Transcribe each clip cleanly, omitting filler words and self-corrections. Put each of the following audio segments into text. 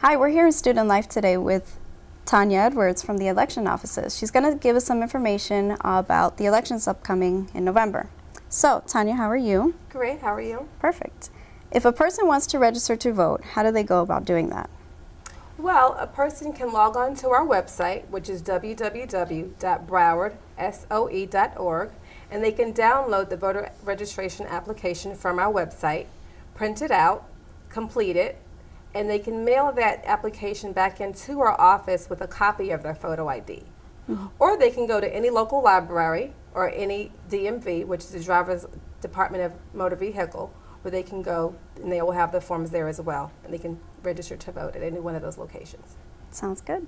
Hi, we're here in Student Life today with Tanya Edwards from the election offices. She's going to give us some information about the elections upcoming in November. So, Tanya, how are you? Great, how are you? Perfect. If a person wants to register to vote, how do they go about doing that? Well, a person can log on to our website, which is www.browardsoe.org, and they can download the voter registration application from our website, print it out, complete it, and they can mail that application back into our office with a copy of their photo ID. Or they can go to any local library or any DMV, which is the Driver's Department of Motor Vehicle, where they can go and they will have the forms there as well, and they can register to vote at any one of those locations. Sounds good.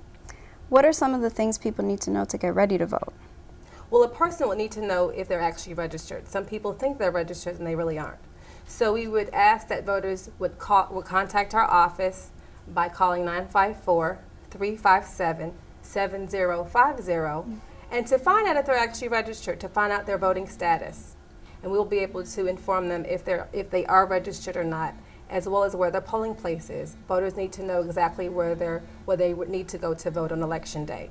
What are some of the things people need to know to get ready to vote? Well, a person would need to know if they're actually registered. Some people think they're registered and they really aren't. So we would ask that voters would contact our office by calling 954-357-7050 and to find out if they're actually registered, to find out their voting status. And we'll be able to inform them if they are registered or not, as well as where their polling place is. Voters need to know exactly where they would need to go to vote on Election Day.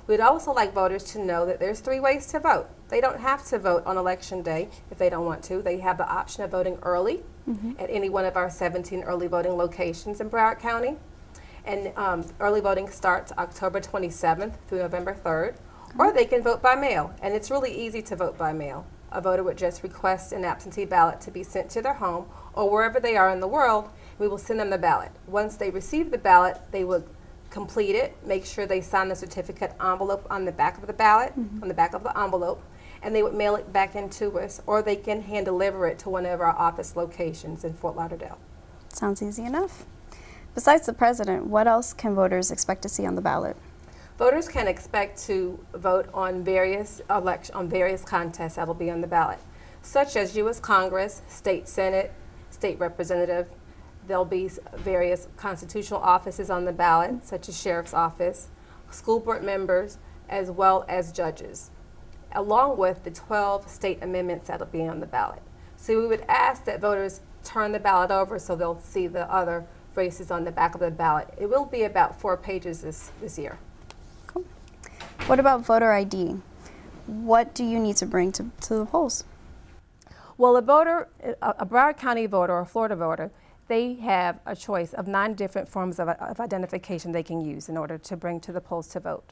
We'd also like voters to know that there's 3 ways to vote. They don't have to vote on Election Day if they don't want to. They have the option of voting early at any one of our 17 early voting locations in Broward County. And early voting starts October 27th through November 3rd. Or they can vote by mail, and it's really easy to vote by mail. A voter would just request an absentee ballot to be sent to their home or wherever they are in the world. We will send them the ballot. Once they receive the ballot, they will complete it, make sure they sign the certificate envelope on the back of the ballot, on the back of the envelope, and they would mail it back into us, or they can hand deliver it to one of our office locations in Fort Lauderdale. Sounds easy enough. Besides the president, what else can voters expect to see on the ballot? Voters can expect to vote on various contests that will be on the ballot, such as U.S. Congress, State Senate, State Representative. There'll be various constitutional offices on the ballot, such as Sheriff's Office, school board members, as well as judges, along with the 12 state amendments that'll be on the ballot. So we would ask that voters turn the ballot over so they'll see the other races on the back of the ballot. It will be about 4 pages this year. What about voter ID? What do you need to bring to the polls? Well, a Broward County voter or a Florida voter, they have a choice of 9 different forms of identification they can use in order to bring to the polls to vote.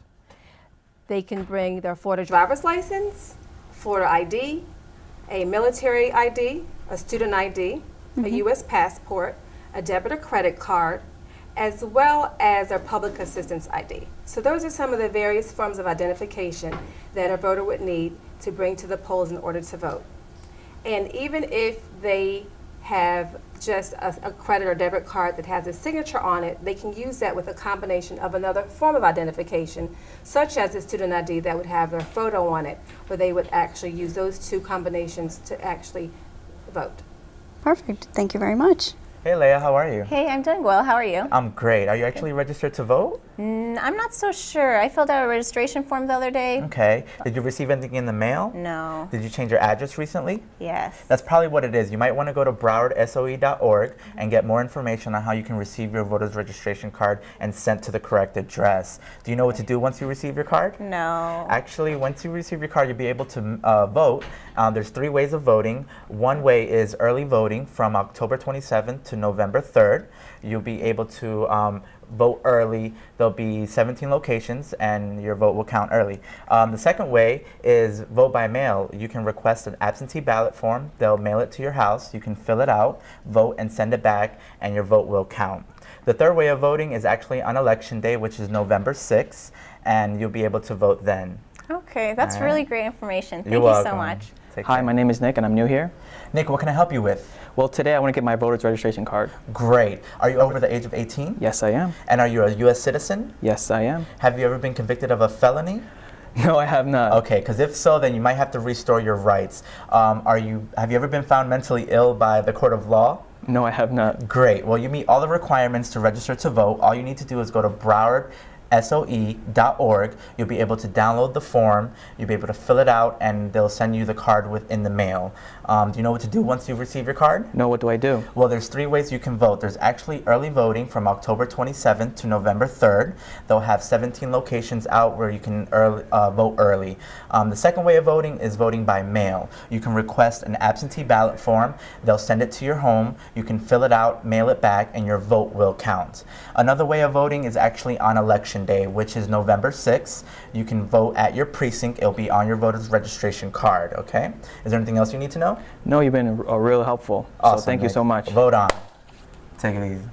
They can bring their Florida driver's license, Florida ID, a military ID, a student ID, a U.S. passport, a debit or credit card, as well as their public assistance ID. So those are some of the various forms of identification that a voter would need to bring to the polls in order to vote. And even if they have just a credit or debit card that has a signature on it, they can use that with a combination of another form of identification, such as a student ID that would have their photo on it, where they would actually use those 2 combinations to actually vote. Perfect. Thank you very much. Hey Leah, how are you? Hey, I'm doing well. How are you? I'm great. Are you actually registered to vote? I'm not so sure. I filled out a registration form the other day. Okay. Did you receive anything in the mail? No. Did you change your address recently? Yes. That's probably what it is. You might want to go to browardsoe.org and get more information on how you can receive your voter's registration card and sent to the correct address. Do you know what to do once you receive your card? No. Actually, once you receive your card, you'll be able to vote. There's 3 ways of voting. One way is early voting from October 27th to November 3rd. You'll be able to vote early. There'll be 17 locations and your vote will count early. The second way is vote by mail. You can request an absentee ballot form. They'll mail it to your house. You can fill it out, vote, and send it back, and your vote will count. The third way of voting is actually on Election Day, which is November 6th, and you'll be able to vote then. Okay, that's All right. really great information. Thank You're you welcome. so much. Take Hi, care. my name is Nick and I'm new here. Nick, what can I help you with? Well, today I want to get my voter's registration card. Great. Are you over the age of 18? Yes, I am. And are you a U.S. citizen? Yes, I am. Have you ever been convicted of a felony? No, I have not. Okay, because if so, then you might have to restore your rights. Have you ever been found mentally ill by the court of law? No, I have not. Great. Well, you meet all the requirements to register to vote. All you need to do is go to Broward soe.org. You'll be able to download the form, you'll be able to fill it out, and they'll send you the card in the mail. Do you know what to do once you receive your card? No, what do I do? Well, there's 3 ways you can vote. There's actually early voting from October 27th to November 3rd. They'll have 17 locations out where you can vote early. The second way of voting is voting by mail. You can request an absentee ballot form. They'll send it to your home. You can fill it out, mail it back, and your vote will count. Another way of voting is actually on Election Day, which is November 6th. You can vote at your precinct. It'll be on your voter's registration card, okay? Is there anything else you need to know? No, you've been real helpful. Awesome, So thank you Nick. so much. Vote on. Take it easy.